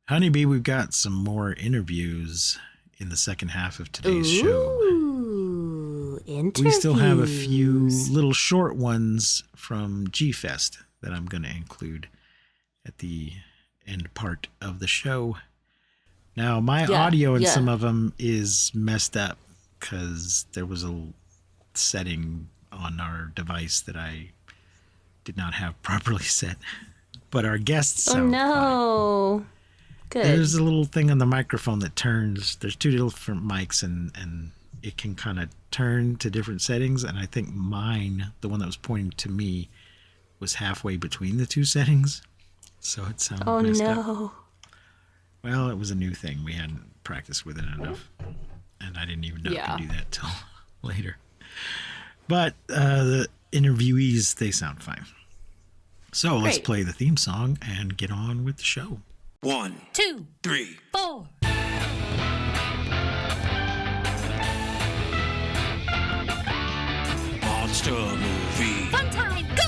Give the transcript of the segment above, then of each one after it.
Honeybee, we've got some more interviews in the second half of today's show. Interviews. We still have a few little short ones from G-Fest that I'm going to include at the end part of the show. Now, my audio in some of them is messed up because there was a setting on our device that I did not have properly set. But our guests sound fine. Good. There's a little thing on the microphone that turns. There's two different mics, and it can kind of turn to different settings. And I think mine, the one that was pointing to me, was halfway between the two settings. So it sounded messed up. Well, it was a new thing. We hadn't practiced with it enough. And I didn't even know I could do that till later. But the interviewees, they sound fine. So let's play the theme song and get on with the show. 1, 2, 3, 4. Monster movie. Fun time, go!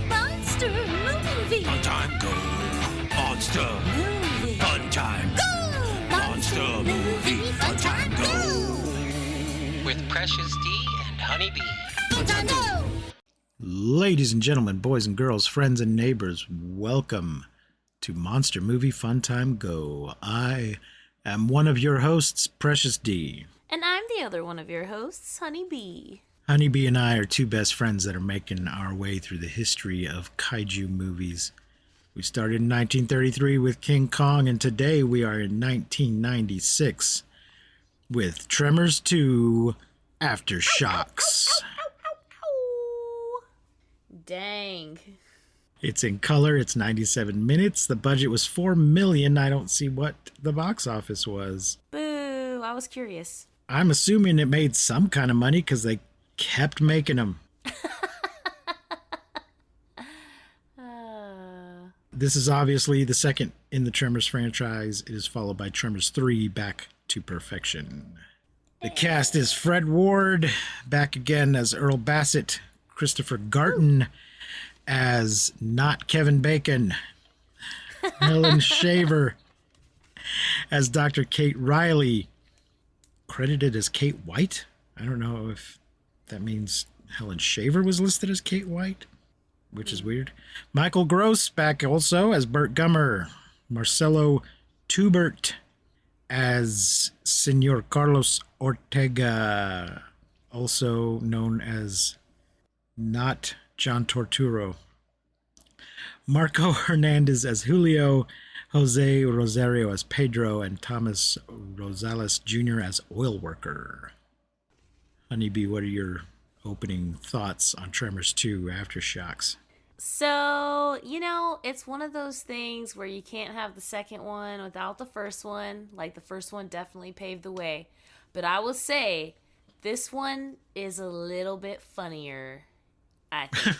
Monster movie. Fun time, go. Monster Movie. Fun time. Go! Monster movie. Fun time, go. With Precious D and Honeybee. Fun time, go! Ladies and gentlemen, boys and girls, friends and neighbors, welcome to Monster Movie Fun Time Go. I am one of your hosts, Precious D. And I'm the other one of your hosts, Honeybee. Honeybee and I are two best friends that are making our way through the history of kaiju movies. We started in 1933 with King Kong, and today we are in 1996 with Tremors 2, Aftershocks. Dang. It's in color. It's 97 minutes. The budget was $4 million. I don't see what the box office was. Boo. I was curious. I'm assuming it made some kind of money because they kept making them. This is obviously the second in the Tremors franchise. It is followed by Tremors 3, Back to Perfection. The cast is Fred Ward, back again as Earl Bassett, Christopher Garton as not Kevin Bacon, Helen Shaver as Dr. Kate Riley, credited as Kate White. I don't know if that means Helen Shaver was listed as Kate White, which is weird. Michael Gross back also as Burt Gummer, Marcelo Tubert as Senor Carlos Ortega, also known as not John Torturo. Marco Hernandez as Julio, Jose Rosario as Pedro, and Thomas Rosales Jr. as Oil Worker. Honeybee, what are your opening thoughts on Tremors 2 Aftershocks? So, it's one of those things where you can't have the second one without the first one. Like, the first one definitely paved the way. But I will say, this one is a little bit funnier, I think.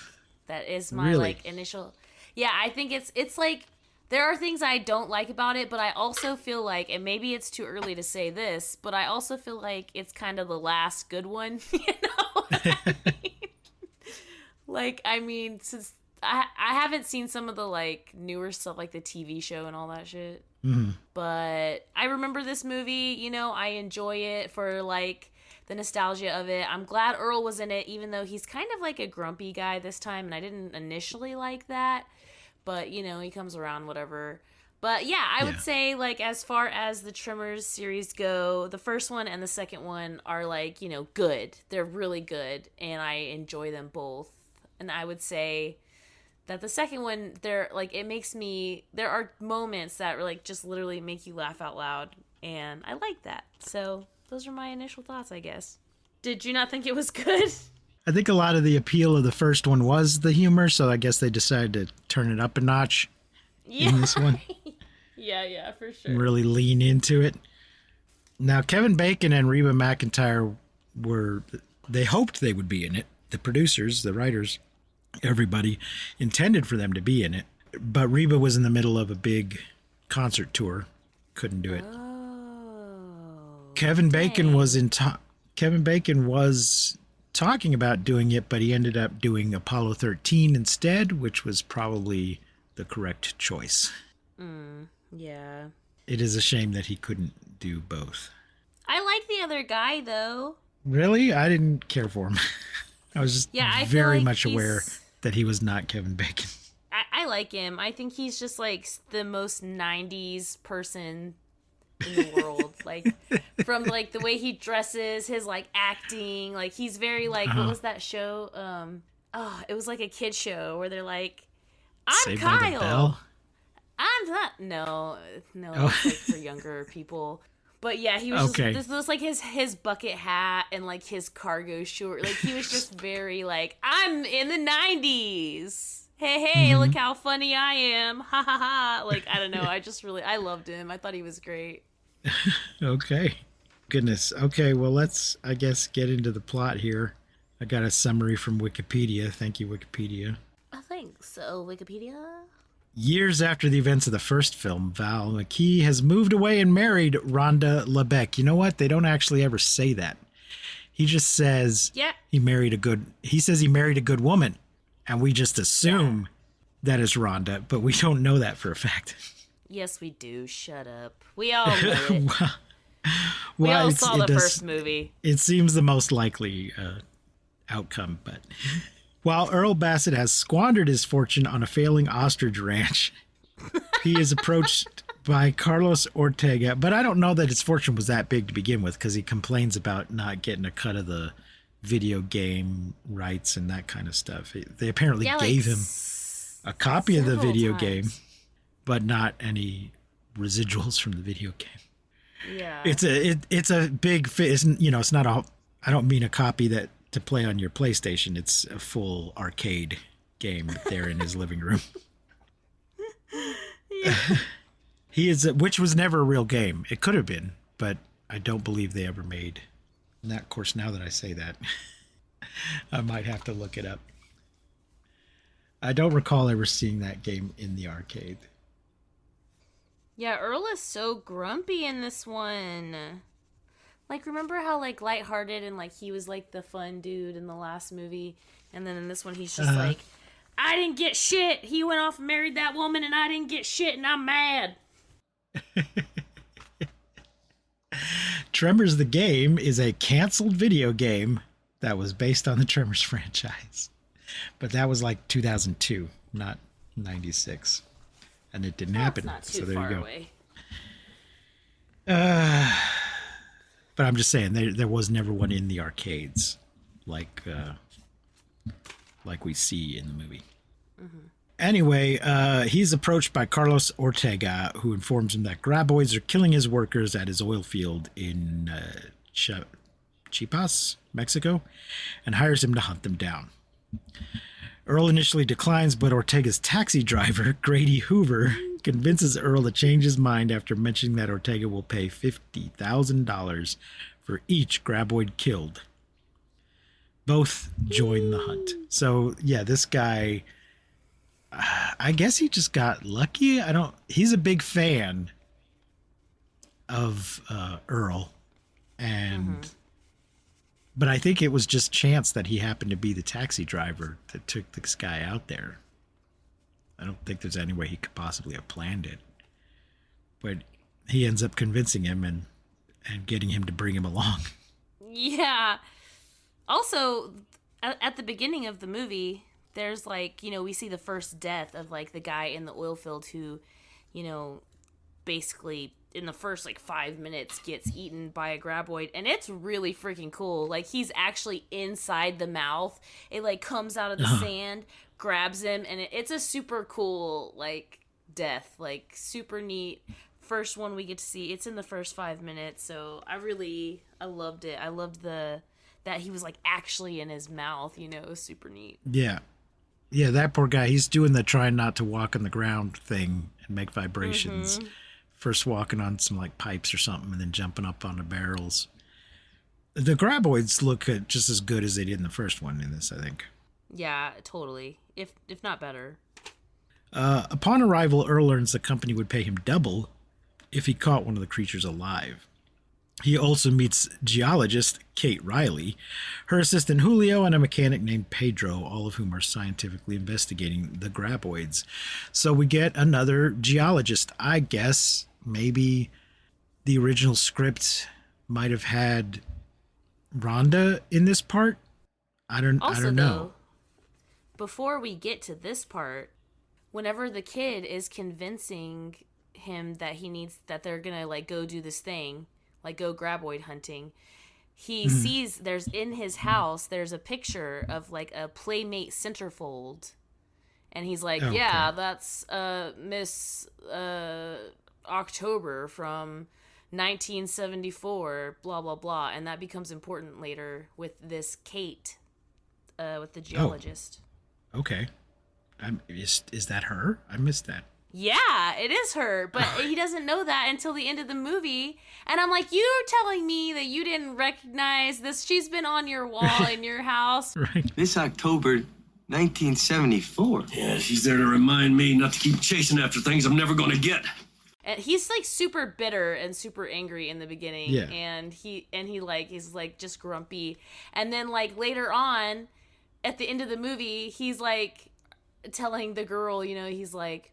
That is my, initial... Yeah, I think it's like... There are things I don't like about it, but I also feel like, and maybe it's too early to say this, but I also feel like it's kind of the last good one, since I haven't seen some of the, newer stuff, like the TV show and all that shit. Mm-hmm. But I remember this movie, I enjoy it for, the nostalgia of it. I'm glad Earl was in it, even though he's kind of like a grumpy guy this time, and I didn't initially like that. But, he comes around, whatever. But, yeah, I would say, as far as the Tremors series go, the first one and the second one are, good. They're really good, and I enjoy them both. And I would say that the second one, there are moments that, just literally make you laugh out loud, and I like that. So, those are my initial thoughts, I guess. Did you not think it was good? I think a lot of the appeal of the first one was the humor, so I guess they decided to turn it up a notch in this one. Yeah, for sure. Really lean into it. Now, Kevin Bacon and Reba McEntire they hoped they would be in it. The producers, the writers, everybody intended for them to be in it. But Reba was in the middle of a big concert tour. Couldn't do it. Oh. Kevin Bacon was talking about doing it, but he ended up doing Apollo 13 instead, which was probably the correct choice. Yeah. It is a shame that he couldn't do both. I like the other guy, though. Really? I didn't care for him. I was just I feel very like much aware that he was not Kevin Bacon. I like him. I think he's just like the most 90s person in the world. Like, from like the way he dresses, his like acting, like he's very like, what was that show? It was like a kid show where they're like, I'm Saved by the Kyle. Bell? I'm not. No, it's like for younger people. But yeah, he was Okay. just, this was like his bucket hat and like his cargo short. Like he was just very like, I'm in the 90s. Hey, look how funny I am. Ha ha ha. Like, I don't know. I loved him. I thought he was great. Okay. Goodness. Okay, well, let's, I guess, get into the plot here. I got a summary from Wikipedia. Thank you, Wikipedia. I think so. Wikipedia? Years after the events of the first film, Val McKee has moved away and married Rhonda LeBeck. You know what? They don't actually ever say that. He just says he married a good woman. And we just assume that is Rhonda, but we don't know that for a fact. Yes, we do. Shut up. We all know it. well, we all saw the first movie. It seems the most likely outcome, but while Earl Bassett has squandered his fortune on a failing ostrich ranch, he is approached by Carlos Ortega, but I don't know that his fortune was that big to begin with, because he complains about not getting a cut of the video game rights and that kind of stuff. They apparently gave him a copy of the video game, but not any residuals from the video game. Yeah. It's a big, it's not a, I don't mean a copy that to play on your PlayStation. It's a full arcade game there in his living room. Which was never a real game. It could have been, but I don't believe they ever made. And that, of course, now that I say that, I might have to look it up. I don't recall ever seeing that game in the arcade. Yeah, Earl is so grumpy in this one. Like, remember how, like, lighthearted and, like, he was, like, the fun dude in the last movie? And then in this one, he's just like, I didn't get shit. He went off and married that woman, and I didn't get shit, and I'm mad. Tremors the game is a canceled video game that was based on the Tremors franchise. But that was like 2002, not 96. And it didn't happen. Not too so there far you go. away. But I'm just saying there was never one in the arcades like we see in the movie. Mm-hmm. Anyway, he's approached by Carlos Ortega, who informs him that Graboids are killing his workers at his oil field in Chiapas, Mexico, and hires him to hunt them down. Earl initially declines, but Ortega's taxi driver, Grady Hoover, convinces Earl to change his mind after mentioning that Ortega will pay $50,000 for each Graboid killed. Both join the hunt. So, yeah, this guy, I guess he just got lucky. He's a big fan of Earl, and but I think it was just chance that he happened to be the taxi driver that took this guy out there. I don't think there's any way he could possibly have planned it, but he ends up convincing him and getting him to bring him along. Yeah. Also, at the beginning of the movie, there's like, we see the first death of like the guy in the oil field who, basically in the first like 5 minutes gets eaten by a graboid, and it's really freaking cool. Like, he's actually inside the mouth. It like comes out of the sand, grabs him, and it's a super cool like death, like super neat. First one we get to see. It's in the first 5 minutes, so I loved it. I loved that he was like actually in his mouth. It was super neat. Yeah, that poor guy. He's doing the trying not to walk on the ground thing and make vibrations. Mm-hmm. First walking on some like pipes or something, and then jumping up on the barrels. The Graboids look just as good as they did in the first one in this, I think. Yeah, totally. If not better. Upon arrival, Earl learns the company would pay him double if he caught one of the creatures alive. He also meets geologist Kate Riley, her assistant Julio, and a mechanic named Pedro, all of whom are scientifically investigating the Graboids. So we get another geologist. I guess maybe the original script might have had Rhonda in this part. I don't know. Though, before we get to this part, whenever the kid is convincing him that they're gonna like go do this thing, like go graboid hunting, he sees there's in his house there's a picture of like a Playmate centerfold, and he's like, yeah, that's Miss October from 1974, blah blah blah, and that becomes important later with this Kate, with the geologist. Okay, is that her? I missed that. Yeah, it is her, but he doesn't know that until the end of the movie. And I'm like, you're telling me that you didn't recognize this? She's been on your wall in your house. Right. This October, 1974. Yeah, she's there to remind me not to keep chasing after things I'm never going to get. And he's like super bitter and super angry in the beginning. Yeah. And he's like just grumpy. And then like later on, at the end of the movie, he's like telling the girl, you know, he's like,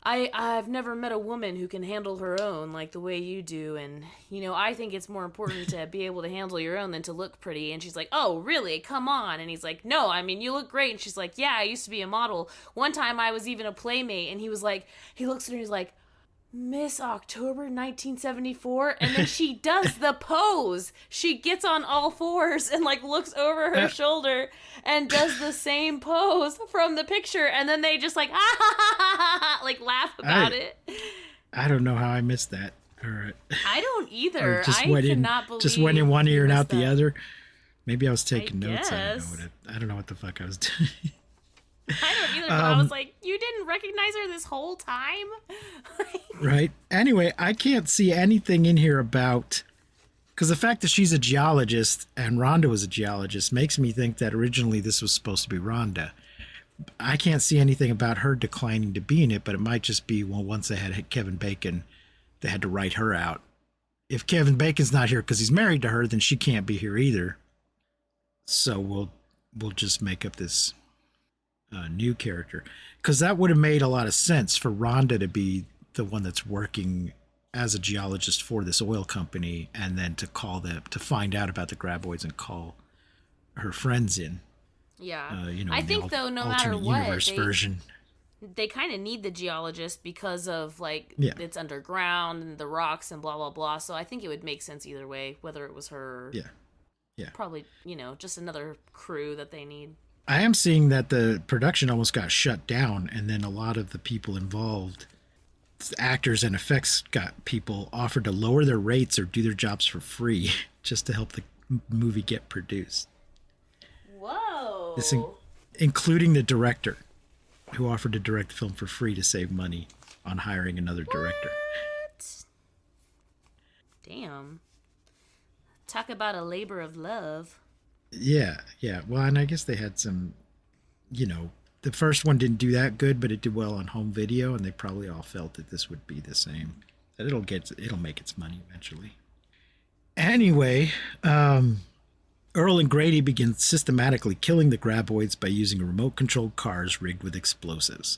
I've never met a woman who can handle her own like the way you do, and you know, I think it's more important to be able to handle your own than to look pretty. And she's like, oh really, come on. And he's like, no, I mean, you look great. And she's like, yeah, I used to be a model. One time I was even a Playmate. And he was like, he looks at her and he's like, Miss October 1974. And then she does the pose. She gets on all fours and like looks over her shoulder and does the same pose from the picture. And then they just like, like laugh about it. I don't know how I missed that. Or, I don't either. I cannot believe just went in one ear and out the that. other. Maybe I was taking notes. Guess. I don't know what the fuck I was doing. I don't either, but I was like, you didn't recognize her this whole time? Right. Anyway, I can't see anything in here about, because the fact that she's a geologist and Rhonda was a geologist makes me think that originally this was supposed to be Rhonda. I can't see anything about her declining to be in it, but it might just be, well, once they had Kevin Bacon, they had to write her out. If Kevin Bacon's not here because he's married to her, then she can't be here either. So we'll just make up this new character, because that would have made a lot of sense for Rhonda to be the one that's working as a geologist for this oil company, and then to call them to find out about the Graboids and call her friends in. Yeah. You know, I think though, no matter alternate what, universe version. They kind of need the geologist because of like it's underground and the rocks and blah blah blah. So I think it would make sense either way, whether it was her. Yeah. Probably, you know, just another crew that they need. I am seeing that the production almost got shut down, and then a lot of the people involved, actors and effects got people offered to lower their rates or do their jobs for free just to help the movie get produced. Whoa. Including the director, who offered to direct the film for free to save money on hiring another director. What? Damn. Talk about a labor of love. Yeah. Well, and I guess they had some, you know, the first one didn't do that good, but it did well on home video, and they probably all felt that this would be the same. That it'll make its money eventually. Anyway, Earl and Grady begin systematically killing the Graboids by using remote-controlled cars rigged with explosives.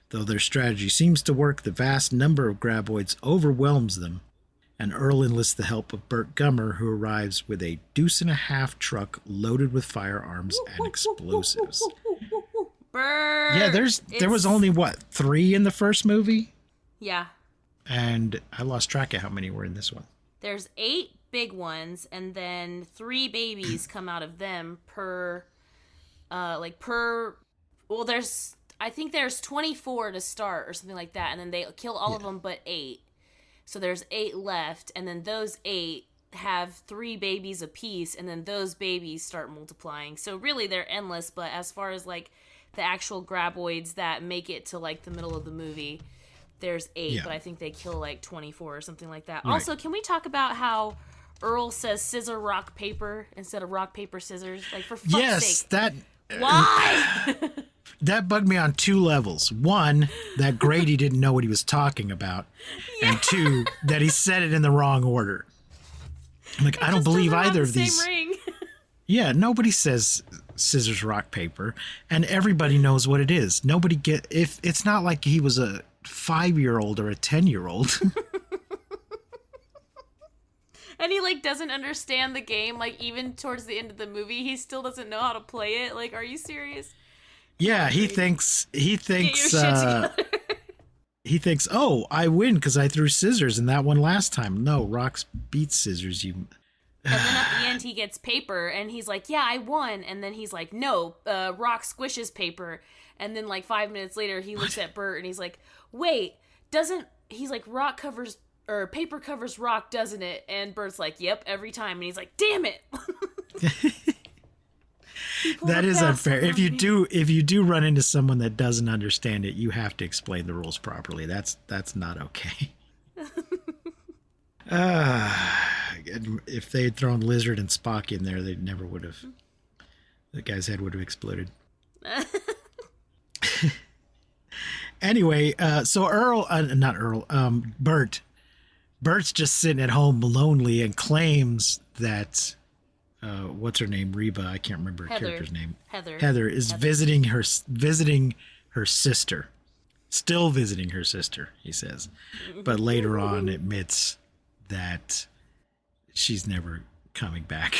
Though their strategy seems to work, the vast number of Graboids overwhelms them, and Earl enlists the help of Burt Gummer, who arrives with a deuce-and-a-half truck loaded with firearms and explosives. Burt! Yeah, there was only, 3 in the first movie? Yeah. And I lost track of how many were in this one. There's 8 big ones, and then 3 babies come out of them per. Well, I think there's 24 to start or something like that, and then they kill all of them but 8. So there's 8 left, and then those 8 have 3 babies apiece, and then those babies start multiplying. So really, they're endless. But as far as like the actual Graboids that make it to like the middle of the movie, there's 8, but I think they kill like 24 or something like that. Right. Also, can we talk about how Earl says scissor, rock, paper instead of rock, paper, scissors? Like, for fuck's sake. That. Why? That bugged me on 2 levels. 1, that Grady didn't know what he was talking about. Yeah. And 2, that he said it in the wrong order. I'm like, I don't Just believe doesn't have either the of these. Same ring. Yeah, nobody says scissors, rock, paper, and everybody knows what it is. Nobody if it's not like he was a 5-year-old or a 10-year-old. And he like doesn't understand the game. Like even towards the end of the movie, he still doesn't know how to play it. Like, are you serious? Yeah, he thinks Get your shit together. he thinks, oh, I win because I threw scissors and that one last time. No, rocks beats scissors. You. And then at the end, he gets paper, and he's like, yeah, I won. And then he's like, no, rock squishes paper. And then, like, 5 minutes later, he looks at Bert, and he's like, wait, he's like, rock covers, or paper covers rock, doesn't it? And Bert's like, yep, every time. And he's like, damn it. That is unfair. If you do run into someone that doesn't understand it, you have to explain the rules properly. That's not okay. If they had thrown Lizard and Spock in there, they never would have. The guy's head would have exploded. Anyway, so Bert's just sitting at home lonely and claims that what's her name? Reba, I can't remember her character's name. Heather is visiting her sister. Still visiting her sister, he says. But later on admits that she's never coming back.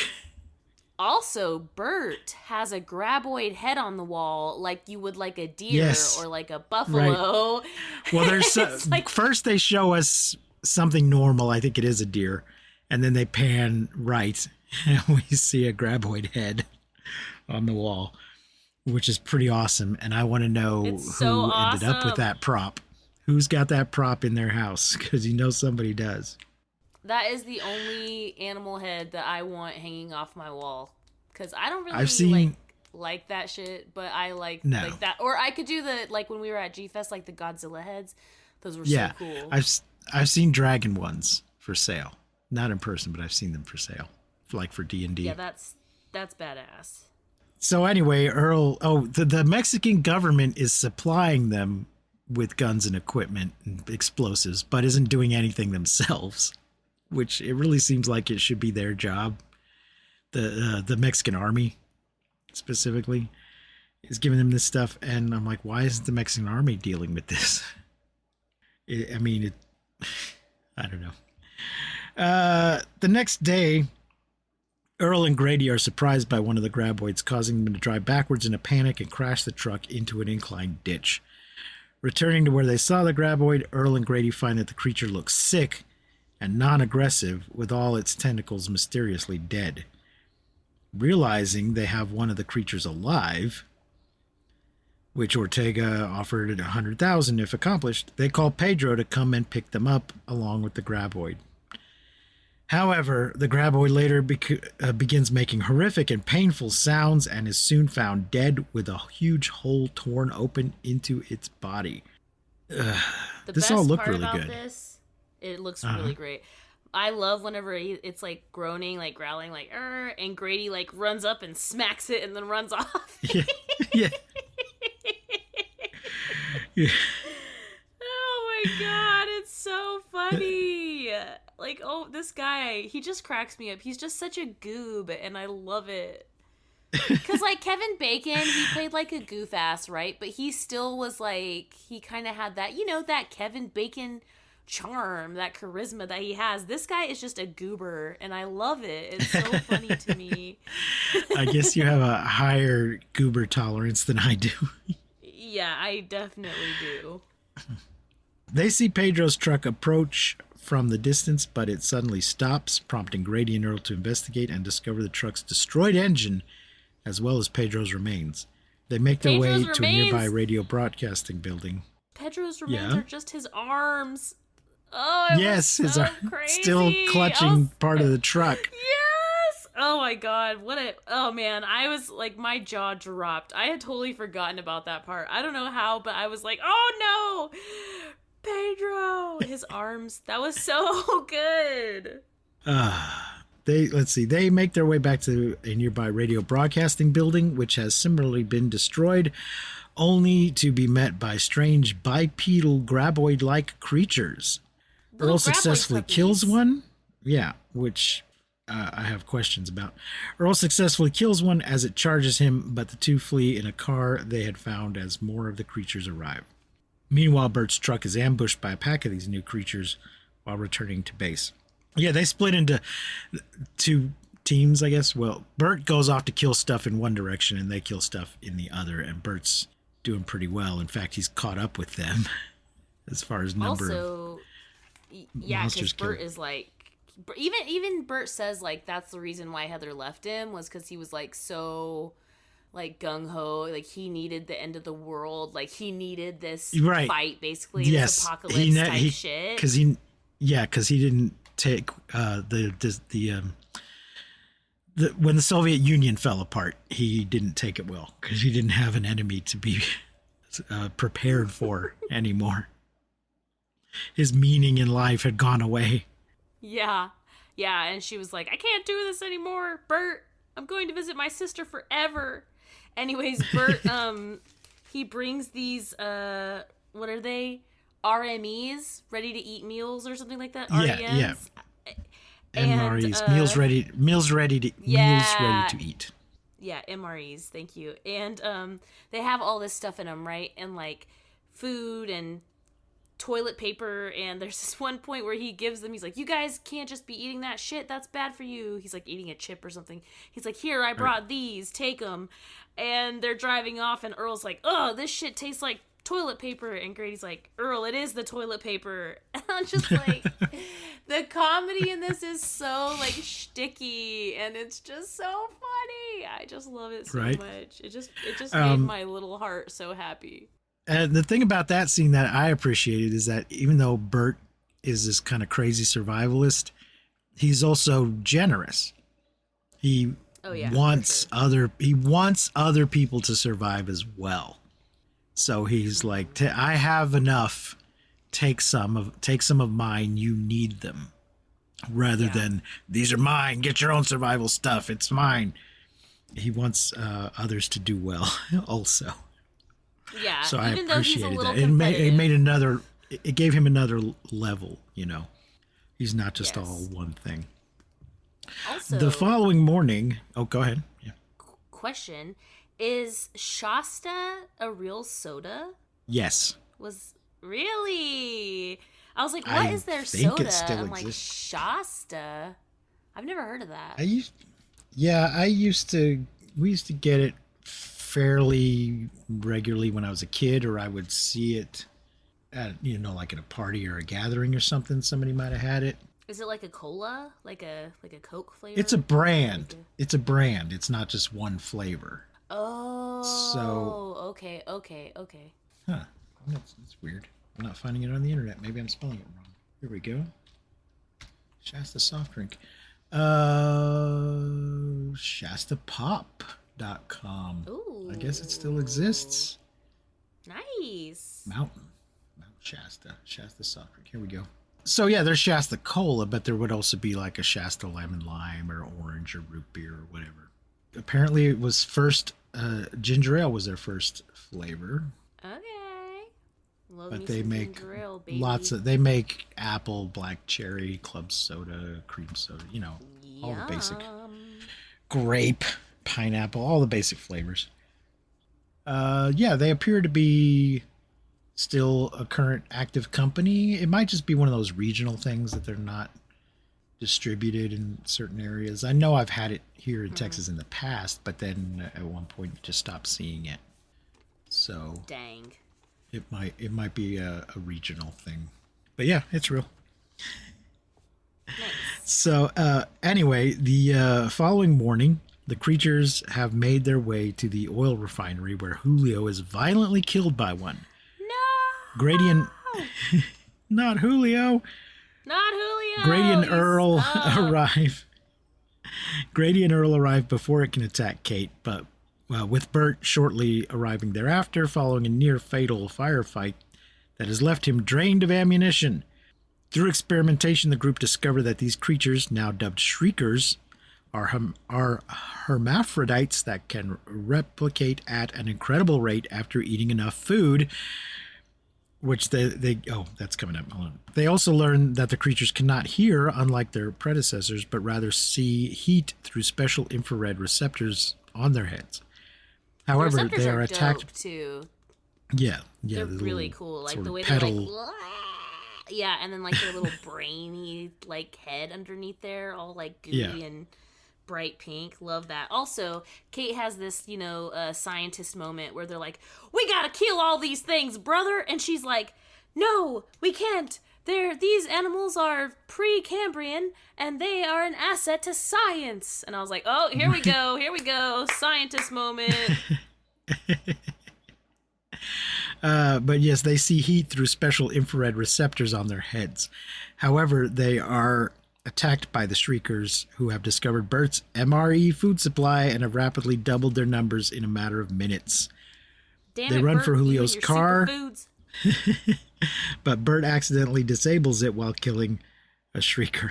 Also, Bert has a graboid head on the wall like you would like a deer or like a buffalo. Right. Well, there's like, first they show us something normal. I think it is a deer. And then they pan right and we see a graboid head on the wall, which is pretty awesome. And I want to know who ended up with that prop. Who's got that prop in their house? Because you know somebody does. That is the only animal head that I want hanging off my wall. Because I don't really like that shit, but I like that. Or I could do like when we were at G-Fest, like the Godzilla heads. Those were so cool. I've seen dragon ones for sale. Not in person, but I've seen them for sale. Like for D&D. Yeah, that's badass. So anyway, the Mexican government is supplying them with guns and equipment and explosives, but isn't doing anything themselves. Which it really seems like it should be their job. The Mexican army, specifically, is giving them this stuff. And I'm like, why isn't the Mexican army dealing with this? I don't know. The next day, Earl and Grady are surprised by one of the graboids, causing them to drive backwards in a panic and crash the truck into an inclined ditch. Returning to where they saw the graboid, Earl and Grady find that the creature looks sick and non-aggressive, with all its tentacles mysteriously dead. Realizing they have one of the creatures alive, which Ortega offered at $100,000 if accomplished, they call Pedro to come and pick them up along with the graboid. However, the graboid later begins making horrific and painful sounds and is soon found dead with a huge hole torn open into its body. This all looked really good. It looks really great. I love whenever it's like groaning, like growling, like and Grady like runs up and smacks it and then runs off. Yeah. Oh my god, it's so funny. Like, oh, this guy, he just cracks me up. He's just such a goob, and I love it. Because, like, Kevin Bacon, he played like a goof ass, right? But he still was like, he kind of had that, that Kevin Bacon charm, that charisma that he has. This guy is just a goober, and I love it. It's so funny to me. I guess you have a higher goober tolerance than I do. Yeah, I definitely do. They see Pedro's truck approach from the distance, but it suddenly stops, prompting Grady and Earl to investigate and discover the truck's destroyed engine, as well as Pedro's remains. They make their way to a nearby radio broadcasting building. Pedro's remains are just his arms. Oh, yes, was so his crazy. Still clutching part of the truck. Yes! Oh my god, oh man, I was like, my jaw dropped. I had totally forgotten about that part. I don't know how, but I was like, oh no! Pedro! His arms. That was so good. They make their way back to a nearby radio broadcasting building, which has similarly been destroyed, only to be met by strange bipedal graboid-like creatures. Earl successfully kills one. Yeah, which I have questions about. Earl successfully kills one as it charges him, but the two flee in a car they had found as more of the creatures arrive. Meanwhile, Bert's truck is ambushed by a pack of these new creatures while returning to base. Yeah, they split into two teams, I guess. Well, Bert goes off to kill stuff in one direction, and they kill stuff in the other, and Bert's doing pretty well. In fact, he's caught up with them as far as number of monsters killed. Bert is like, even Bert says like that's the reason why Heather left him was because he was like so like gung ho, like he needed the end of the world, like he needed this fight basically, this apocalypse type shit. Because he didn't take when the Soviet Union fell apart, he didn't take it well because he didn't have an enemy to be prepared for anymore. His meaning in life had gone away. Yeah, and she was like, I can't do this anymore, Bert. I'm going to visit my sister forever. Anyways, Bert, he brings these, what are they? RMEs, ready to eat meals or something like that. REMs. Yeah. MREs, meals ready to eat. Yeah, MREs. Thank you. And they have all this stuff in them, right? And like food and toilet paper. And there's this one point where he gives them. He's like, "You guys can't just be eating that shit. That's bad for you." He's like eating a chip or something. He's like, "Here, I brought these. Take them." And they're driving off, and Earl's like, "Oh, this shit tastes like toilet paper." And Grady's like, "Earl, it is the toilet paper." And I'm just like, the comedy in this is so like shticky, and it's just so funny. I just love it so much. It just made my little heart so happy. And the thing about that scene that I appreciated is that even though Bert is this kind of crazy survivalist, he's also generous. He wants other people to survive as well. So he's like, I have enough. Take some of mine. You need them, rather than these are mine. Get your own survival stuff. It's mine. He wants others to do well, also. Yeah. So I even though he's a appreciated little that. It gave him another level. You know, he's not just all one thing. Also, the following morning. Oh, go ahead. Yeah. Question. Is Shasta a real soda? Yes. Really? I was like, what is their soda? I'm like, Shasta? I've never heard of that. We used to get it fairly regularly when I was a kid, or I would see it at, like at a party or a gathering or something. Somebody might have had it. Is it like a cola? Like a Coke flavor? It's a brand. It's a brand. It's not just one flavor. Oh. So. Okay. Huh. That's weird. I'm not finding it on the internet. Maybe I'm spelling it wrong. Here we go. Shasta soft drink. ShastaPop.com. Ooh. I guess it still exists. Nice. Mount Shasta soft drink. Here we go. So yeah, there's Shasta Cola, but there would also be like a Shasta Lemon Lime or orange or root beer or whatever. Apparently it was first, ginger ale was their first flavor. Okay. Love but me they some make ginger ale, baby. they make apple, black cherry, club soda, cream soda, all the basic, grape, pineapple, all the basic flavors. They appear to be still a current active company. It might just be one of those regional things that they're not distributed in certain areas. I know I've had it here in Texas in the past, but then at one point you just stopped seeing it. So dang. It might be a regional thing. But yeah, it's real. Nice. So anyway, the following morning, the creatures have made their way to the oil refinery where Julio is violently killed by one. No! Grady and... Not Julio! Not Julio! Grady and Earl arrive. Grady and Earl arrive before it can attack Kate, but with Bert shortly arriving thereafter, following a near-fatal firefight that has left him drained of ammunition. Through experimentation, the group discovered that these creatures, now dubbed Shiekers, are hermaphrodites that can replicate at an incredible rate after eating enough food. which that's coming up. Hold on. They also learn that the creatures cannot hear, unlike their predecessors, but rather see heat through special infrared receptors on their heads. However, Receptors they are attacked dope too. Yeah, They're the really little cool. Like sort the of way pedal. they're like, yeah, and then like their little brainy like head underneath there, all like gooey and bright pink. Love that. Also, Kate has this, scientist moment where they're like, "We gotta kill all these things, brother," and she's like, "No, we can't. These animals are pre-Cambrian, and they are an asset to science." And I was like, "Oh, here we go, scientist moment." But yes, they see heat through special infrared receptors on their heads. However, they are attacked by the Shiekers, who have discovered Bert's MRE food supply and have rapidly doubled their numbers in a matter of minutes. Damn they it, run Bert, for you and Julio's your car, superfoods. but Bert accidentally disables it while killing a Shieker.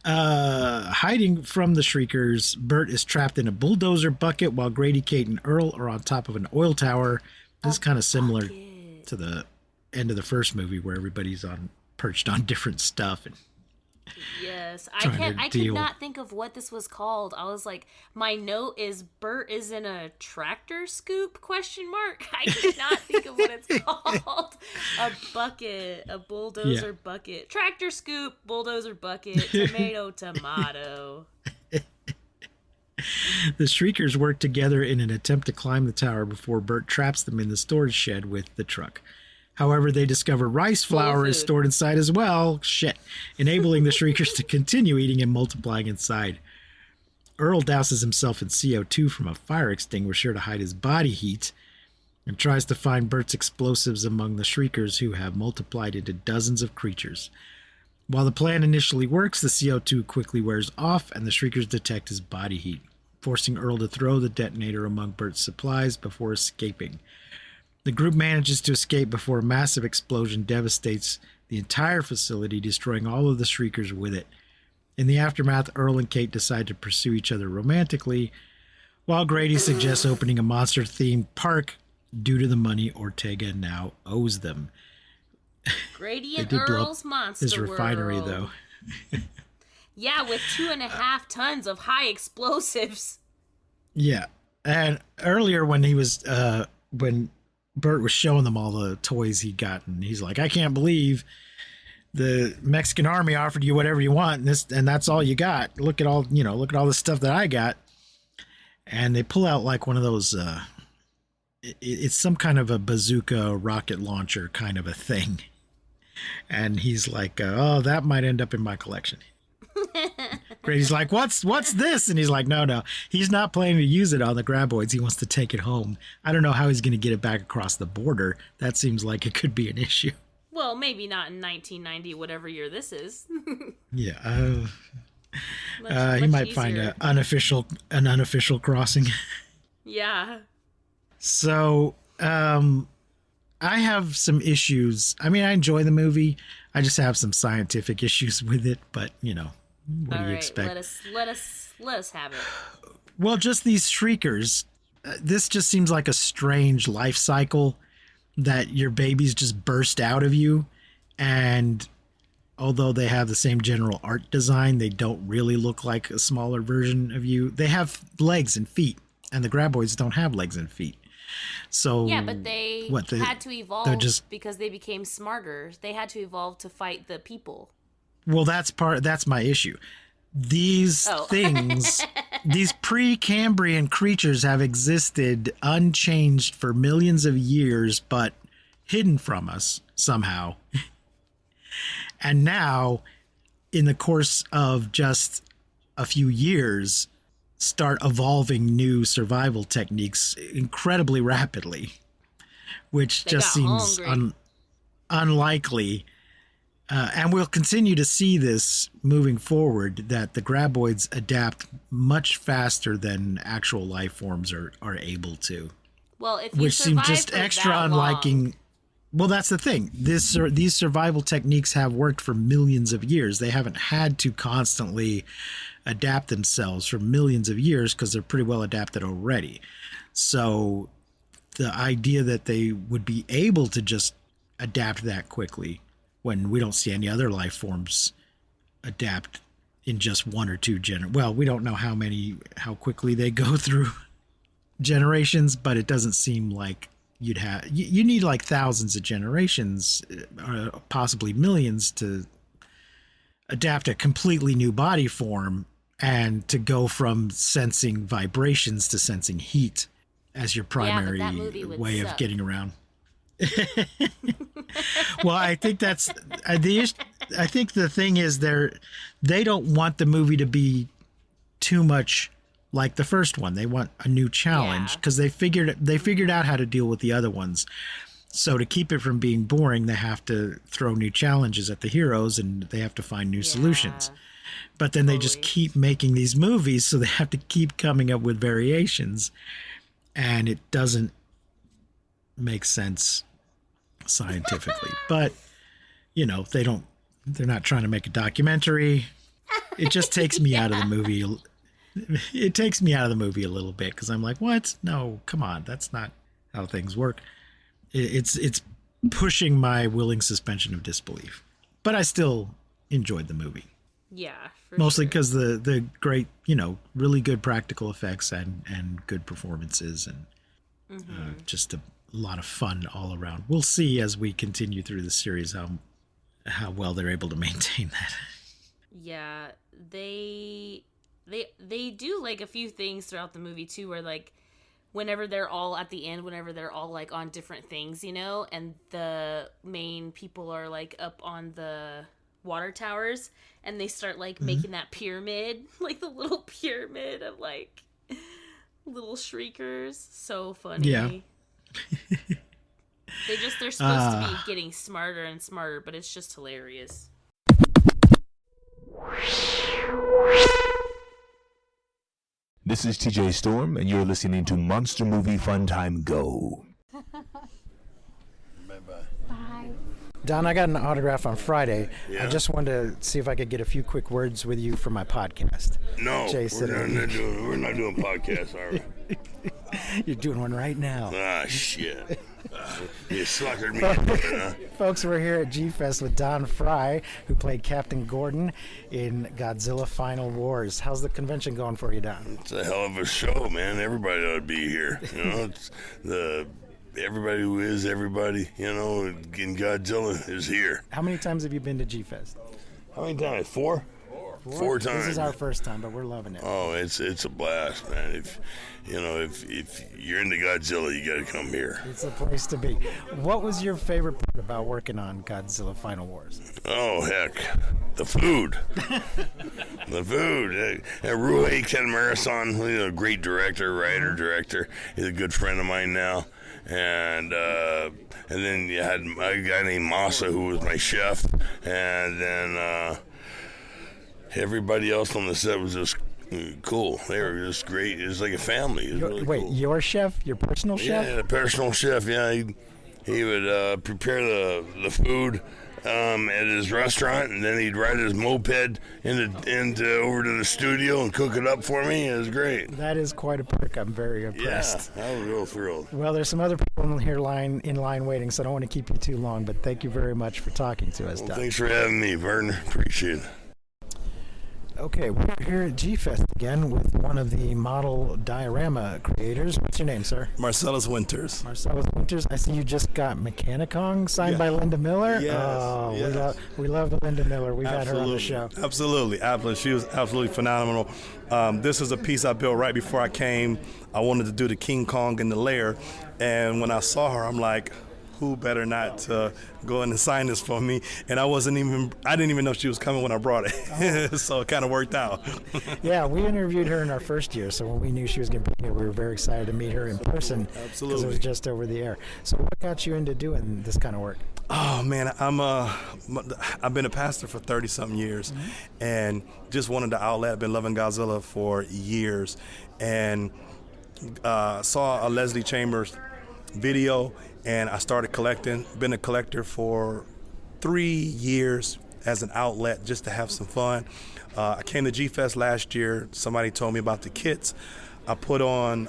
Hiding from the Shiekers, Bert is trapped in a bulldozer bucket while Grady, Kate, and Earl are on top of an oil tower. This is kind of similar to the end of the first movie where everybody's perched on different stuff. And yes, I could not think of what this was called. I was like, my note is Bert is in a tractor scoop ? I could not think of what it's called. A bucket, a bulldozer bucket, tractor scoop, bulldozer bucket, tomato. The Shiekers work together in an attempt to climb the tower before Bert traps them in the storage shed with the truck. However, they discover rice flour is stored inside as well. Shit. Enabling the Shiekers to continue eating and multiplying inside. Earl douses himself in CO2 from a fire extinguisher to hide his body heat and tries to find Bert's explosives among the Shiekers, who have multiplied into dozens of creatures. While the plan initially works, the CO2 quickly wears off and the Shiekers detect his body heat, forcing Earl to throw the detonator among Bert's supplies before escaping. The group manages to escape before a massive explosion devastates the entire facility, destroying all of the Shiekers with it. In the aftermath, Earl and Kate decide to pursue each other romantically, while Grady suggests opening a monster-themed park due to the money Ortega now owes them. Grady and Earl's Monster his refinery, World. though. Yeah, with 2.5 tons of high explosives. Yeah, and earlier when he was when Bert was showing them all the toys he'd gotten, he's like, "I can't believe the Mexican army offered you whatever you want, and that's all you got. Look at all the stuff that I got." And they pull out like one of those. It's some kind of a bazooka rocket launcher kind of a thing, and he's like, "Oh, that might end up in my collection." Grady's like, what's this? And he's like, no, he's not planning to use it on the Graboids. He wants to take it home. I don't know how he's going to get it back across the border. That seems like it could be an issue. Well, maybe not in 1990, whatever year this is. Yeah. Much he might easier. find an unofficial crossing. Yeah. So, I have some issues. I mean, I enjoy the movie. I just have some scientific issues with it, but what do you expect? Let us have it. Well, just these Shiekers. This just seems like a strange life cycle that your babies just burst out of you, and although they have the same general art design, they don't really look like a smaller version of you. They have legs and feet, and the Graboids don't have legs and feet. So yeah, but they had to evolve because they became smarter. They had to evolve to fight the people. Well, that's my issue. These things, these pre-Cambrian creatures have existed unchanged for millions of years, but hidden from us somehow. And now, in the course of just a few years, start evolving new survival techniques incredibly rapidly, which just seems unlikely. And we'll continue to see this moving forward, that the Graboids adapt much faster than actual life forms are able to. Well, if you which seems just for extra that unliking. long. Well, that's the thing. These survival techniques have worked for millions of years. They haven't had to constantly adapt themselves for millions of years because they're pretty well adapted already. So the idea that they would be able to just adapt that quickly when we don't see any other life forms adapt in just one or two well, we don't know how quickly they go through generations, but it doesn't seem like you need like thousands of generations, or possibly millions, to adapt a completely new body form and to go from sensing vibrations to sensing heat as your primary way of getting around. Well, I think that's I think the thing is they don't want the movie to be too much like the first one. They want a new challenge because they figured out how to deal with the other ones. So to keep it from being boring, they have to throw new challenges at the heroes and they have to find new solutions. But then they just keep making these movies, so they have to keep coming up with variations, and it doesn't make sense scientifically. But they're not trying to make a documentary. It just takes me out of the movie. It takes me out of the movie a little bit because I'm like, what? No, come on, that's not how things work. It's pushing my willing suspension of disbelief, but I still enjoyed the movie. Yeah, mostly because the great, really good practical effects and good performances and just a lot of fun all around. We'll see as we continue through the series how well they're able to maintain that. Yeah, they do like a few things throughout the movie too, where like whenever they're all at the end, whenever they're all like on different things, and the main people are like up on the water towers and they start like making that pyramid, like the little pyramid of like little Shiekers. So funny. Yeah. They're supposed to be getting smarter and smarter, but it's just hilarious. This is TJ Storm, and you're listening to Monster Movie Fun Time Go. Bye. Don, I got an autograph on Friday. Yeah? I just wanted to see if I could get a few quick words with you for my podcast. No, we're not doing podcasts, are we? You're doing one right now. Ah, shit. You suckered me into it, huh? Folks, we're here at G-Fest with Don Frye, who played Captain Gordon in Godzilla Final Wars. How's the convention going for you, Don? It's a hell of a show, man. Everybody ought to be here. It's everybody who is everybody, in Godzilla is here. How many times have you been to G-Fest? How many times? Four times. This is our first time, but we're loving it. Oh, it's a blast, man. If you're into Godzilla, you got to come here. It's a place to be. What was your favorite part about working on Godzilla Final Wars? Oh, heck. The food. The food. Rue Ken-Marathon, a great director. He's a good friend of mine now. And then you had a guy named Masa, who was my chef. And then everybody else on the set was just cool. They were just great. It was like a family. It was really cool. Your chef? Your personal chef? Yeah, the personal chef. Yeah, he would prepare the food at his restaurant, and then he'd ride his moped into over to the studio and cook it up for me. It was great. That is quite a perk. I'm very impressed. Yeah, I was real thrilled. Well, there's some other people in line waiting, so I don't want to keep you too long, but thank you very much for talking to us, Doc. Thanks for having me, Werner. Appreciate it. Okay, we're here at G-Fest again with one of the model diorama creators. What's your name, sir? Marcellus Winters. Marcellus Winters. I see you just got Mechanicon signed by Linda Miller. Yes. Oh, yes. We love Linda Miller. We've had her on the show. Absolutely. She was absolutely phenomenal. This is a piece I built right before I came. I wanted to do the King Kong in the lair, and when I saw her, I'm like, who better not to go in and sign this for me? And I didn't even know she was coming when I brought it. So it kind of worked out. Yeah, we interviewed her in our first year, so when we knew she was going to be here, we were very excited to meet her in person. Absolutely. Because it was just over the air. So what got you into doing this kind of work? Oh man, I've been a pastor for 30-something years, and just wanted the outlet. I've been loving Godzilla for years, and saw a Leslie Chambers video, and I started collecting. Been a collector for 3 years as an outlet, just to have some fun. I came to G-Fest last year. Somebody told me about the kits. I put on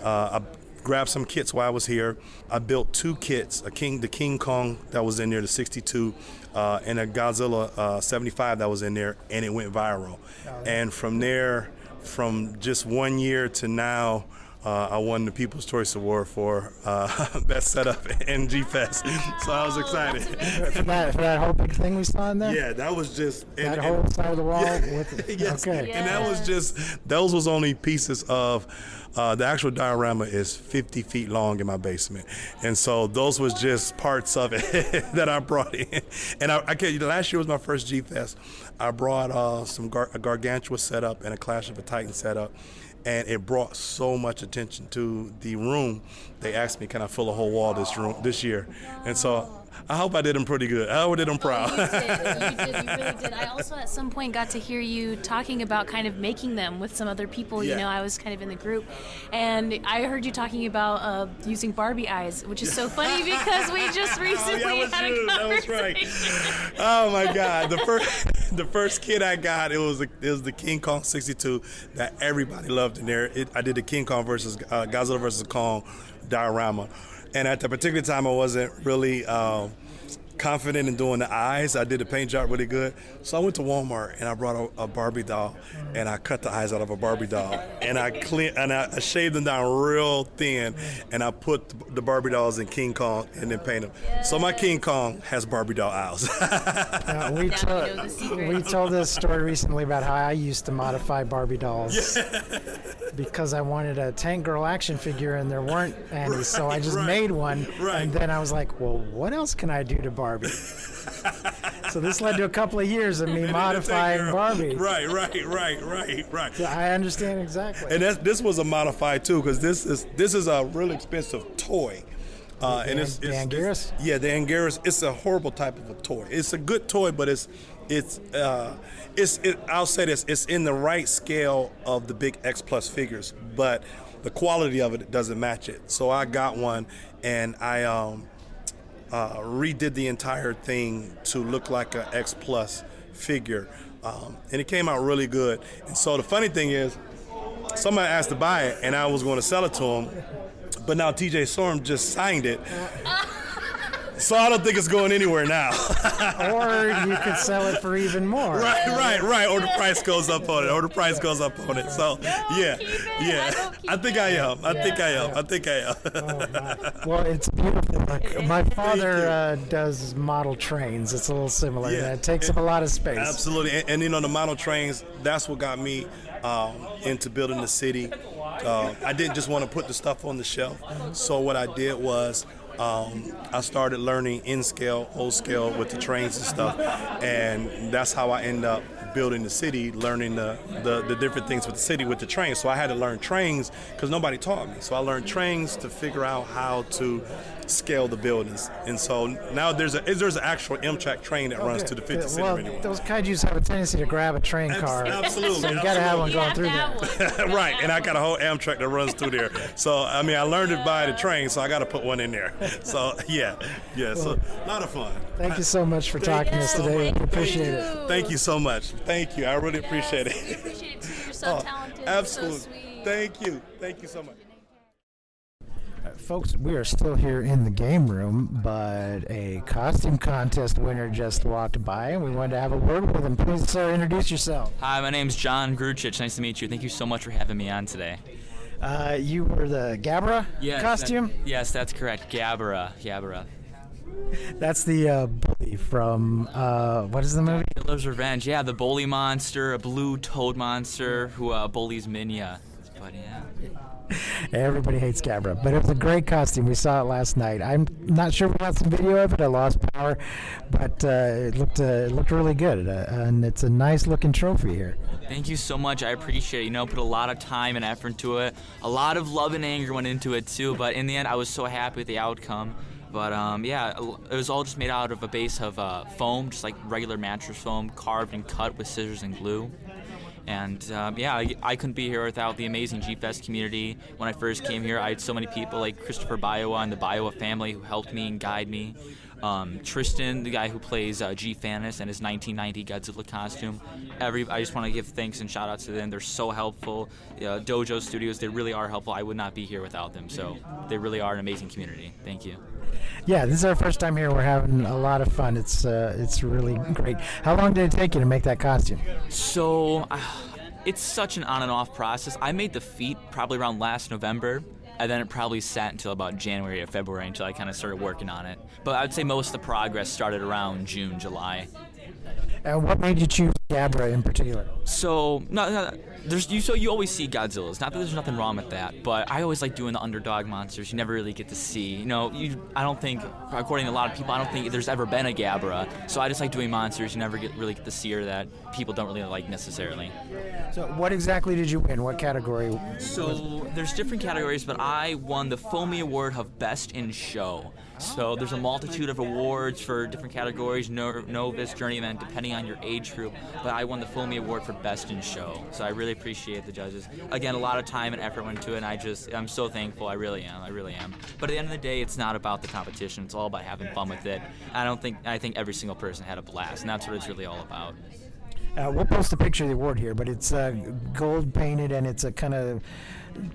grabbed some kits while I was here. I built 2 kits, the King Kong that was in there, the 62, and a Godzilla 75 that was in there, and it went viral. And from there, from just 1 year to now, I won the People's Choice Award for Best Setup in G-Fest. So I was excited. For that whole big thing we saw in there? Yeah, that was just... That whole side of the wall? Yeah, with it. yes. Okay. And that was just... Those was only pieces of... the actual diorama is 50 feet long in my basement. And so those was just parts of it that I brought in. And last year was my first G-Fest. I brought a Gargantua setup and a Clash of the Titans setup. And it brought so much attention to the room. They asked me, can I fill a whole wall this year? And so I hope I did them pretty good. I hope I did them proud. You did. You really did. I also at some point got to hear you talking about kind of making them with some other people. You know, I was kind of in the group. And I heard you talking about using Barbie eyes, which is so funny because we just recently had a conversation. That was right. Oh, my God. The first kit I got, it was the King Kong 62 that everybody loved in there. I did the King Kong versus Godzilla versus Kong diorama. And at the particular time, I wasn't really confident in doing the eyes. I did the paint job really good. So I went to Walmart and I brought a Barbie doll and I cut the eyes out of a Barbie doll and I shaved them down real thin and I put the Barbie dolls in King Kong and then paint them. So my King Kong has Barbie doll eyes. We told this story recently about how I used to modify Barbie dolls because I wanted a Tank Girl action figure and there weren't any, so I just made one. And then I was like, well, what else can I do to Barbie? So this led to a couple of years of me modifying Barbie. Right. So I understand exactly. And this was a modified too, because this is a really expensive toy. And it's the Anguirus? Yeah, the Anguirus. It's a horrible type of a toy. It's a good toy, but I'll say this: it's in the right scale of the big X Plus figures, but the quality of it doesn't match it. So I got one, and I redid the entire thing to look like an X Plus figure, and it came out really good. And so the funny thing is, somebody asked to buy it, and I was going to sell it to them, but now TJ Storm just signed it. So I don't think it's going anywhere now. Or you could sell it for even more. Right. Or the price goes up on it. So, yeah. I think I am. Oh, my. Well, it's beautiful. My father does model trains. It's a little similar. Yeah. It takes up a lot of space. Absolutely. And the model trains, that's what got me into building the city. I didn't just want to put the stuff on the shelf. So what I did was I started learning in scale, old scale with the trains and stuff, and that's how I ended up building the city, learning the different things with the city with the trains. So I had to learn trains because nobody taught me. So I learned trains to figure out how to scale the buildings. And so now there's an actual Amtrak train that runs to the 50th Center anyway. Those kaijus have a tendency to grab a train car. Absolutely. So you got to have one going through there. Right, and I got a whole Amtrak that runs through there. So, I mean, I learned it by the train, so I got to put one in there. So, yeah, so a lot of fun. Thank you so much for talking to us today. We appreciate it. Thank you so much. Thank you. I really appreciate it. We appreciate it too. You're so talented. Absolutely. So sweet. Thank you so much. Folks, we are still here in the game room, but a costume contest winner just walked by, and we wanted to have a word with him. Please introduce yourself. Hi, my name's John Gruchich. Nice to meet you. Thank you so much for having me on today. You were the Gabra costume? Yes, that's correct. Gabra. That's the bully from, what is the movie? Killer's Revenge. Yeah, the bully monster, a blue toad monster who bullies Minya. But yeah. Everybody hates Gabra, but it was a great costume. We saw it last night. I'm not sure we got some video of it. I lost power, but it looked really good, and it's a nice looking trophy here. Thank you so much. I appreciate it. Put a lot of time and effort into it. A lot of love and anger went into it too, but in the end, I was so happy with the outcome. But yeah, it was all just made out of a base of foam, just like regular mattress foam, carved and cut with scissors and glue. And yeah, I couldn't be here without the amazing G-Fest community. When I first came here, I had so many people like Christopher Biowa and the Biowa family who helped me and guide me. Tristan, the guy who plays G. Fanis, and his 1990 Godzilla costume. I just want to give thanks and shout outs to them. They're so helpful. Dojo Studios, they really are helpful. I would not be here without them. So they really are an amazing community. Thank you. Yeah, this is our first time here. We're having a lot of fun. It's really great. How long did it take you to make that costume? So it's such an on and off process. I made the feet probably around last November, and then it probably sat until about January or February until I kind of started working on it. But I'd say most of the progress started around June, July. And what made you choose Gabra in particular? So you always see Godzillas. Not that there's nothing wrong with that, but I always like doing the underdog monsters. You never really get to see. I don't think, according to a lot of people, I don't think there's ever been a Gabra. So I just like doing monsters you never really get to see or that people don't really like necessarily. So what exactly did you win? What category? So there's different categories, but I won the Foamy Award of Best in Show. So there's a multitude of awards for different categories, novice, journeyman, depending on your age group. But I won the Foamy Award for Best in Show. So I really appreciate the judges. Again, a lot of time and effort went into it, and I'm so thankful. I really am. But at the end of the day, it's not about the competition. It's all about having fun with it. I think every single person had a blast, and that's what it's really all about. We'll post a picture of the award here, but it's gold painted and it's a kind of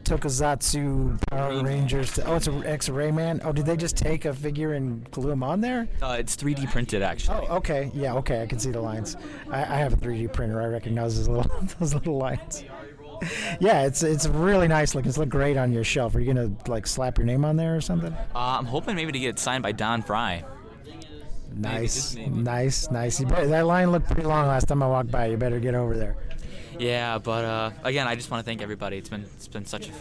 Tokusatsu Power Rangers. It's an X-Ray-Man. Oh, did they just take a figure and glue him on there? It's 3D printed, actually. Oh, okay. Yeah, okay. I can see the lines. I have a 3D printer. I recognize those little lines. Yeah, it's really nice looking. It's look great on your shelf. Are you gonna slap your name on there or something? I'm hoping maybe to get it signed by Don Frye. Nice. That line looked pretty long last time I walked by. You better get over there. Yeah, but again, I just want to thank everybody. It's been such a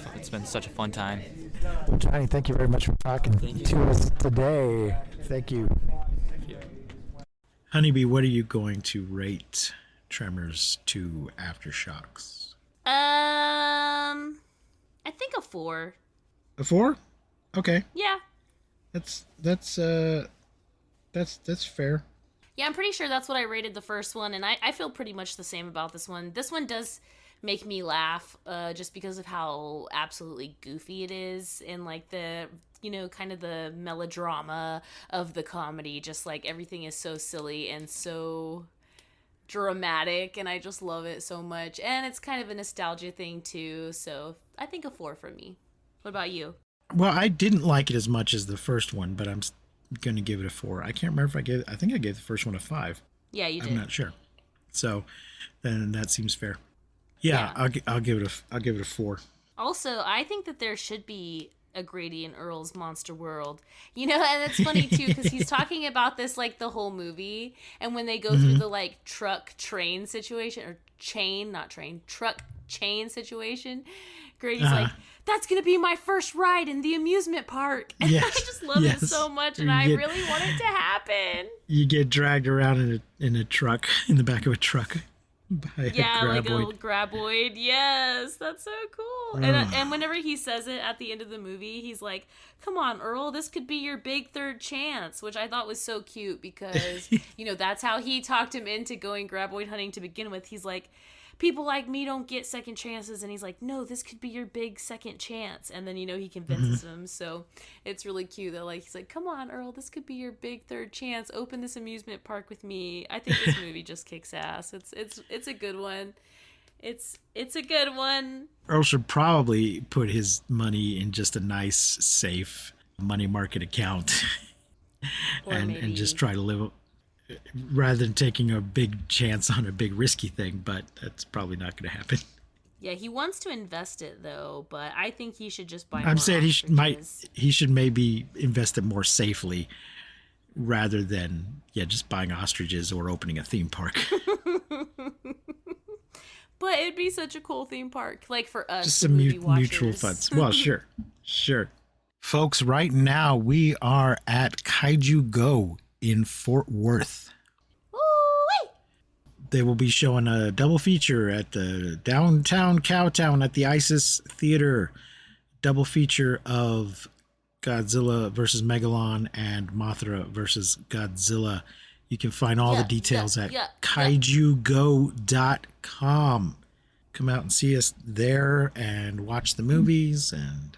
fun time. Well, Johnny, thank you very much for talking to us today. Thank you. Honeybee, what are you going to rate Tremors 2 Aftershocks? I think a 4. A 4? Okay. Yeah. That's fair. Yeah, I'm pretty sure that's what I rated the first one, and I feel pretty much the same about this one. This one does make me laugh, just because of how absolutely goofy it is, and the kind of the melodrama of the comedy. Just everything is so silly and so dramatic, and I just love it so much. And it's kind of a nostalgia thing too, so I think a 4 for me. What about you? Well, I didn't like it as much as the first one, but I'm going to give it a 4. I can't remember if I think I gave the first one a 5. Yeah, you did. I'm not sure. So then that seems fair. Yeah. I'll give it a 4. Also, I think that there should be a Grady and Earl's Monster World. And it's funny too because he's talking about this the whole movie, and when they go through the truck train situation, or truck chain situation, Grady's like, that's gonna be my first ride in the amusement park. And I just love it so much, and I really want it to happen. You get dragged around in a truck, in the back of a truck. By a Graboid. A Graboid. Yes, that's so cool. And whenever he says it at the end of the movie, he's like, come on, Earl, this could be your big third chance, which I thought was so cute because, that's how he talked him into going Graboid hunting to begin with. He's like, people like me don't get second chances, and he's like, no, this could be your big second chance. And then he convinces him, so it's really cute that he's like, come on, Earl, this could be your big third chance, open this amusement park with me. I think this movie just kicks ass. It's a good one. It's a good one. Earl should probably put his money in just a nice, safe money market account and just try to live rather than taking a big chance on a big risky thing, but that's probably not going to happen. Yeah, he wants to invest it though, but I think he should just buy. I'm saying he should maybe invest it more safely rather than just buying ostriches or opening a theme park. But it'd be such a cool theme park, for us. Just some mutual funds. Well, sure. Folks, right now we are at Kaiju Go in Fort Worth. Ooh-wee! They will be showing a double feature at the downtown Cowtown at the ISIS Theater. Double feature of Godzilla versus Megalon and Mothra versus Godzilla. You can find all the details at kaijugo.com. Come out and see us there and watch the movies and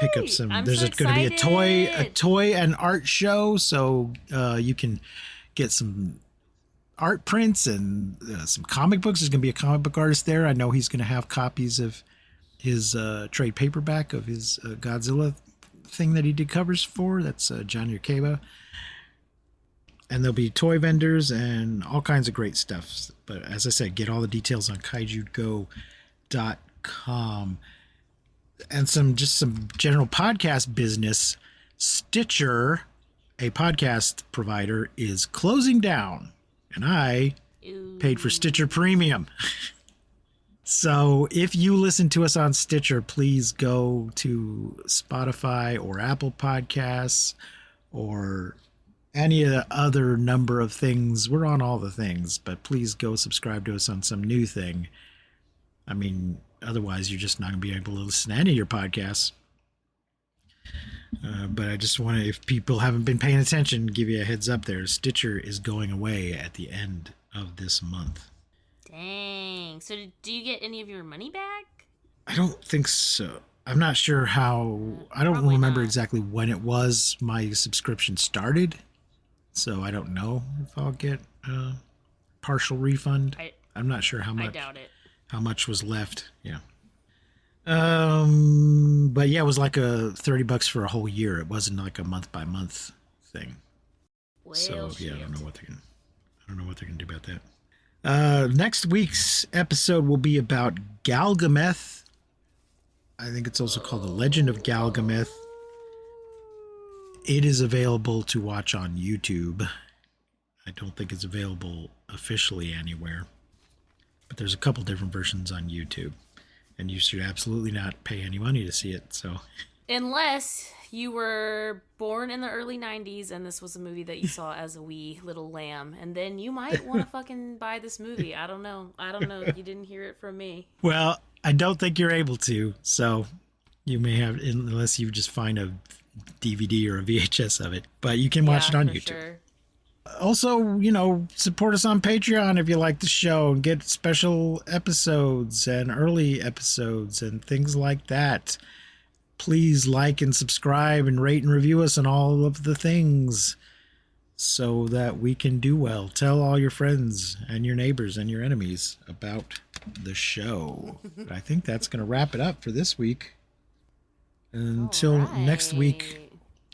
pick up some. I'm There's so going to be a toy and art show, so you can get some art prints and some comic books. There's going to be a comic book artist there. I know he's going to have copies of his trade paperback of his Godzilla thing that he did covers for. That's Johnny Urqueba. And there'll be toy vendors and all kinds of great stuff. But as I said, get all the details on kaijugo.com. And some general podcast business. Stitcher, a podcast provider, is closing down. And I paid for Stitcher Premium. So if you listen to us on Stitcher, please go to Spotify or Apple Podcasts or any other number of things. We're on all the things, but please go subscribe to us on some new thing. I mean, otherwise you're just not going to be able to listen to any of your podcasts. But I just want to, if people haven't been paying attention, give you a heads up there. Stitcher is going away at the end of this month. Dang. So do you get any of your money back? I don't think so. I'm not sure how. I don't remember exactly when it was my subscription started. So I don't know if I'll get a partial refund. I'm not sure how much. I doubt it. How much was left? Yeah. But yeah, it was like a $30 for a whole year. It wasn't like a month by month thing. Well, so shit. yeah, I don't know what they're gonna do about that. Next week's episode will be about Galgameth. I think it's also called The Legend of Galgameth. It is available to watch on YouTube. I don't think it's available officially anywhere. But there's a couple different versions on YouTube. And you should absolutely not pay any money to see it. So, unless you were born in the early 90s and this was a movie that you saw as a wee little lamb, and then you might want to fucking buy this movie. I don't know. You didn't hear it from me. Well, I don't think you're able to. So you may have, unless you just find a DVD or a VHS of it. But you can watch it on YouTube. Sure. Also, support us on Patreon if you like the show and get special episodes and early episodes and things like that. Please like and subscribe and rate and review us on all of the things so that we can do well. Tell all your friends and your neighbors and your enemies about the show. But I think that's going to wrap it up for this week. Until next week,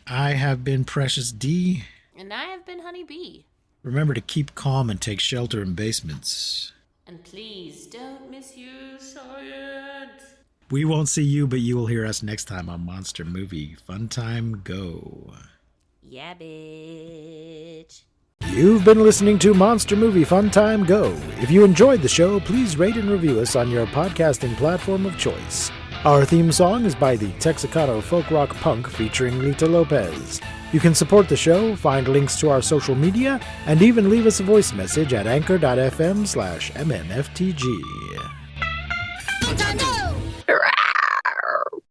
I have been Precious D. And I have been Honey Bee. Remember to keep calm and take shelter in basements. And please don't misuse science. We won't see you, but you will hear us next time on Monster Movie Fun Time Go. Yeah, bitch. You've been listening to Monster Movie Fun Time Go. If you enjoyed the show, please rate and review us on your podcasting platform of choice. Our theme song is by the Texicano Folk Rock Punk featuring Lita Lopez. You can support the show, find links to our social media, and even leave us a voice message at anchor.fm/MMFTG.